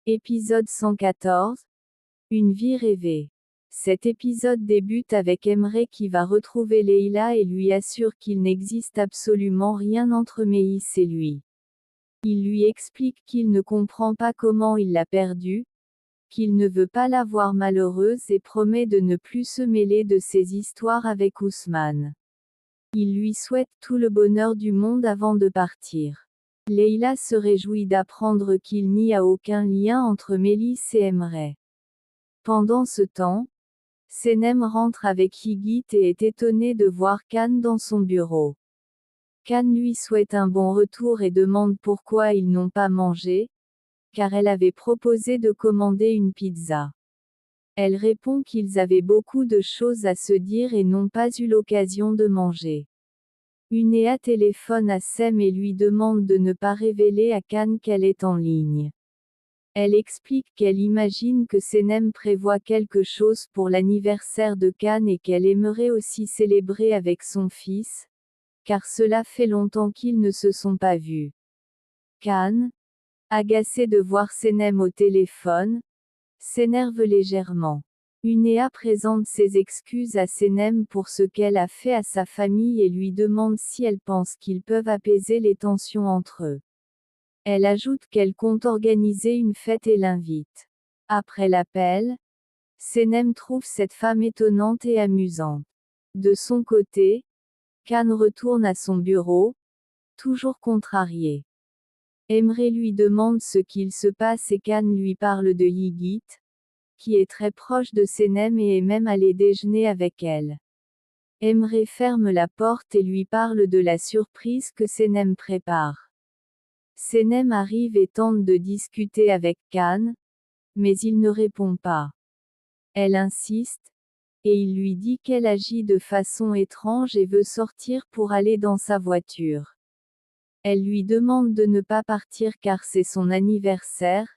Épisode 114. Une vie rêvée. Cet épisode débute avec Emre qui va retrouver Leila et lui assure qu'il n'existe absolument rien entre Meis et lui. Il lui explique qu'il ne comprend pas comment il l'a perdue, qu'il ne veut pas la voir malheureuse et promet de ne plus se mêler de ses histoires avec Ousmane. Il lui souhaite tout le bonheur du monde avant de partir. Leila se réjouit d'apprendre qu'il n'y a aucun lien entre Melis et Emre. Pendant ce temps, Senem rentre avec Yigit et est étonné de voir Khan dans son bureau. Khan lui souhaite un bon retour et demande pourquoi ils n'ont pas mangé, car elle avait proposé de commander une pizza. Elle répond qu'ils avaient beaucoup de choses à se dire et n'ont pas eu l'occasion de manger. Unéa téléphone à Sem et lui demande de ne pas révéler à Khan qu'elle est en ligne. Elle explique qu'elle imagine que Senem prévoit quelque chose pour l'anniversaire de Khan et qu'elle aimerait aussi célébrer avec son fils, car cela fait longtemps qu'ils ne se sont pas vus. Khan, agacé de voir Senem au téléphone, s'énerve légèrement. Unéa présente ses excuses à Senem pour ce qu'elle a fait à sa famille et lui demande si elle pense qu'ils peuvent apaiser les tensions entre eux. Elle ajoute qu'elle compte organiser une fête et l'invite. Après l'appel, Senem trouve cette femme étonnante et amusante. De son côté, Khan retourne à son bureau, toujours contrarié. Emre lui demande ce qu'il se passe et Khan lui parle de Yigit, qui est très proche de Senem et est même allé déjeuner avec elle. Emre ferme la porte et lui parle de la surprise que Senem prépare. Senem arrive et tente de discuter avec Khan, mais il ne répond pas. Elle insiste, et il lui dit qu'elle agit de façon étrange et veut sortir pour aller dans sa voiture. Elle lui demande de ne pas partir car c'est son anniversaire,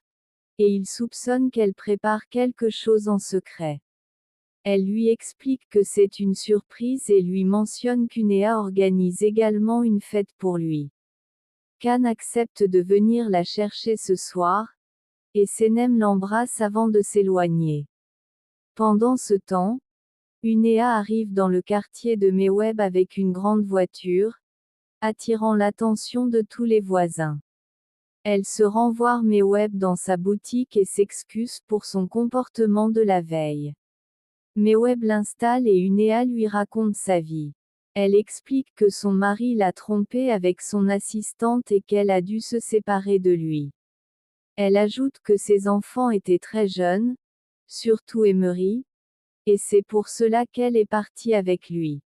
et il soupçonne qu'elle prépare quelque chose en secret. Elle lui explique que c'est une surprise et lui mentionne qu'Unéa organise également une fête pour lui. Khan accepte de venir la chercher ce soir, et Senem l'embrasse avant de s'éloigner. Pendant ce temps, Unéa arrive dans le quartier de Meweb avec une grande voiture, attirant l'attention de tous les voisins. Elle se rend voir Meweb dans sa boutique et s'excuse pour son comportement de la veille. Meweb l'installe et Unéa lui raconte sa vie. Elle explique que son mari l'a trompée avec son assistante et qu'elle a dû se séparer de lui. Elle ajoute que ses enfants étaient très jeunes, surtout Emery, et c'est pour cela qu'elle est partie avec lui.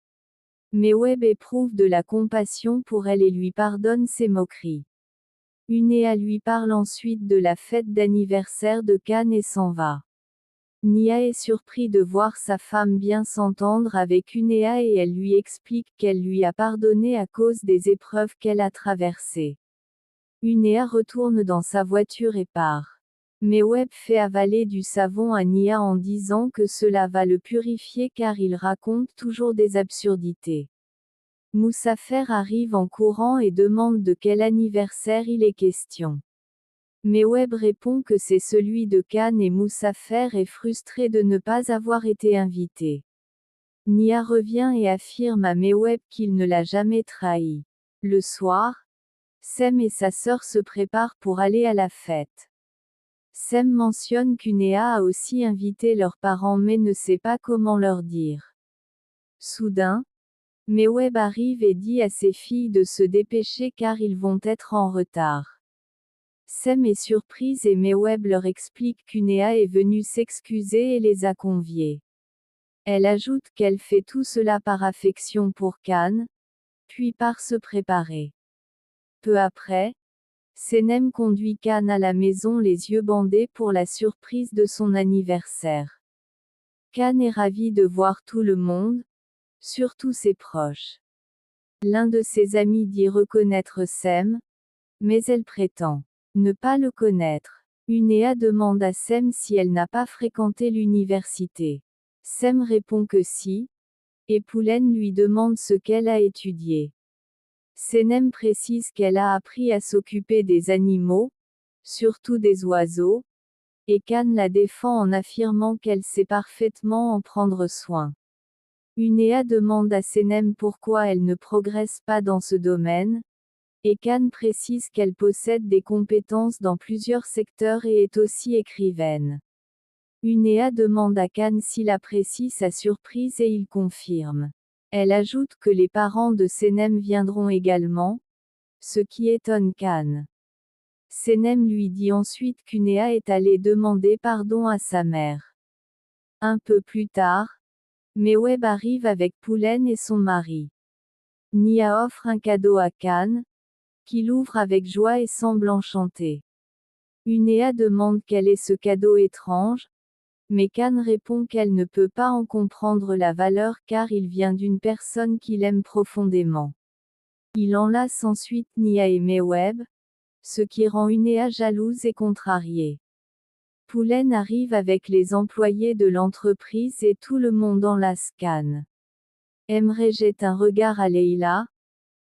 Meweb éprouve de la compassion pour elle et lui pardonne ses moqueries. Unéa lui parle ensuite de la fête d'anniversaire de Khan et s'en va. Nia est surpris de voir sa femme bien s'entendre avec Unéa et elle lui explique qu'elle lui a pardonné à cause des épreuves qu'elle a traversées. Unéa retourne dans sa voiture et part. Meweb fait avaler du savon à Nia en disant que cela va le purifier car il raconte toujours des absurdités. Moussafer arrive en courant et demande de quel anniversaire il est question. Meweb répond que c'est celui de Khan et Moussafer est frustré de ne pas avoir été invité. Nia revient et affirme à Meweb qu'il ne l'a jamais trahi. Le soir, Sem et sa sœur se préparent pour aller à la fête. Sem mentionne qu'Unéa a aussi invité leurs parents mais ne sait pas comment leur dire. Soudain, Meweb arrive et dit à ses filles de se dépêcher car ils vont être en retard. Sem est surprise et Meweb leur explique qu'Unéa est venue s'excuser et les a conviés. Elle ajoute qu'elle fait tout cela par affection pour Khan, puis part se préparer. Peu après, Senem conduit Khan à la maison les yeux bandés pour la surprise de son anniversaire. Khan est ravi de voir tout le monde, surtout ses proches. L'un de ses amis dit reconnaître Sem, mais elle prétend ne pas le connaître. Unéa demande à Sem si elle n'a pas fréquenté l'université. Sem répond que si, et Poulen lui demande ce qu'elle a étudié. Senem précise qu'elle a appris à s'occuper des animaux, surtout des oiseaux, et Khan la défend en affirmant qu'elle sait parfaitement en prendre soin. Unéa demande à Senem pourquoi elle ne progresse pas dans ce domaine, et Khan précise qu'elle possède des compétences dans plusieurs secteurs et est aussi écrivaine. Unéa demande à Khan s'il apprécie sa surprise et il confirme. Elle ajoute que les parents de Senem viendront également, ce qui étonne Khan. Senem lui dit ensuite qu'Unéa est allée demander pardon à sa mère. Un peu plus tard, Meweb arrive avec Poulen et son mari. Nia offre un cadeau à Khan, qui l'ouvre avec joie et semble enchanté. Unéa demande quel est ce cadeau étrange, mais Khan répond qu'elle ne peut pas en comprendre la valeur car il vient d'une personne qu'il aime profondément. Il enlace ensuite Nia et Meweb, ce qui rend Unéa jalouse et contrariée. Poulen arrive avec les employés de l'entreprise et tout le monde enlace Khan. Emre jette un regard à Leila,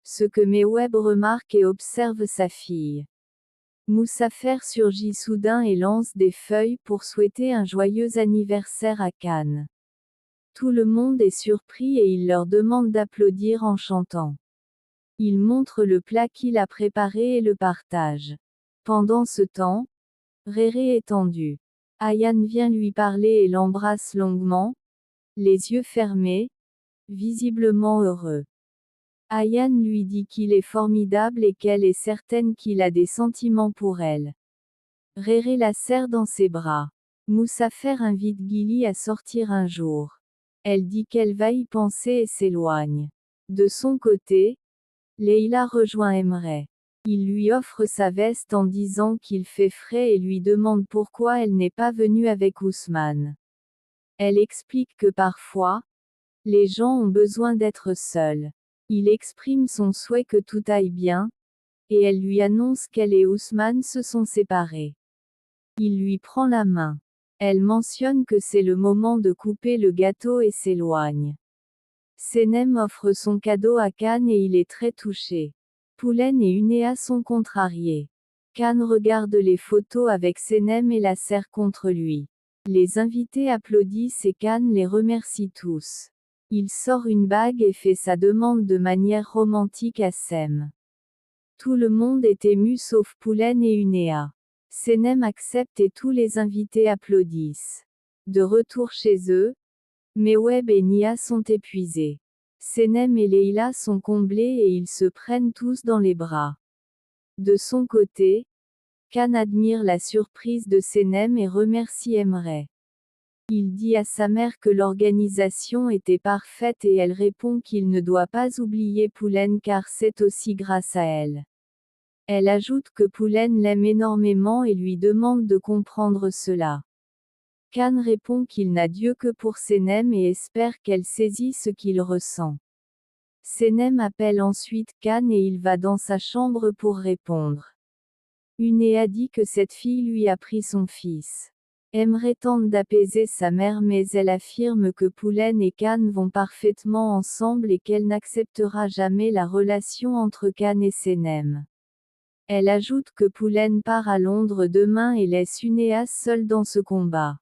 ce que Meweb remarque et observe sa fille. Moussafer surgit soudain et lance des feuilles pour souhaiter un joyeux anniversaire à Khan. Tout le monde est surpris et il leur demande d'applaudir en chantant. Il montre le plat qu'il a préparé et le partage. Pendant ce temps, Réré est tendu. Ayaan vient lui parler et l'embrasse longuement, les yeux fermés, visiblement heureux. Ayaan lui dit qu'il est formidable et qu'elle est certaine qu'il a des sentiments pour elle. Réré la serre dans ses bras. Moussafer invite Gili à sortir un jour. Elle dit qu'elle va y penser et s'éloigne. De son côté, Leila rejoint Emre. Il lui offre sa veste en disant qu'il fait frais et lui demande pourquoi elle n'est pas venue avec Ousmane. Elle explique que parfois, les gens ont besoin d'être seuls. Il exprime son souhait que tout aille bien, et elle lui annonce qu'elle et Ousmane se sont séparés. Il lui prend la main. Elle mentionne que c'est le moment de couper le gâteau et s'éloigne. Senem offre son cadeau à Khan et il est très touché. Poulen et Unéa sont contrariés. Khan regarde les photos avec Senem et la serre contre lui. Les invités applaudissent et Khan les remercie tous. Il sort une bague et fait sa demande de manière romantique à Sem. Tout le monde est ému sauf Poulen et Unéa. Senem accepte et tous les invités applaudissent. De retour chez eux, Meweb et Nia sont épuisés. Senem et Leila sont comblés et ils se prennent tous dans les bras. De son côté, Khan admire la surprise de Senem et remercie Emre. Il dit à sa mère que l'organisation était parfaite et elle répond qu'il ne doit pas oublier Poulen car c'est aussi grâce à elle. Elle ajoute que Poulen l'aime énormément et lui demande de comprendre cela. Khan répond qu'il n'a Dieu que pour Senem et espère qu'elle saisit ce qu'il ressent. Senem appelle ensuite Khan et il va dans sa chambre pour répondre. Unéa dit que cette fille lui a pris son fils. Emre tente d'apaiser sa mère mais elle affirme que Poulen et Khan vont parfaitement ensemble et qu'elle n'acceptera jamais la relation entre Khan et Senem. Elle ajoute que Poulen part à Londres demain et laisse Unéa seule dans ce combat.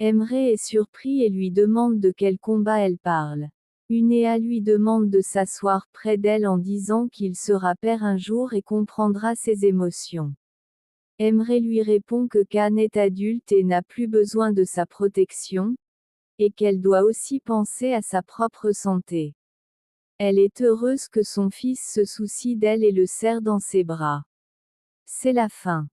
Emre est surpris et lui demande de quel combat elle parle. Unéa lui demande de s'asseoir près d'elle en disant qu'il sera père un jour et comprendra ses émotions. Emre lui répond que Khan est adulte et n'a plus besoin de sa protection, et qu'elle doit aussi penser à sa propre santé. Elle est heureuse que son fils se soucie d'elle et le serre dans ses bras. C'est la fin.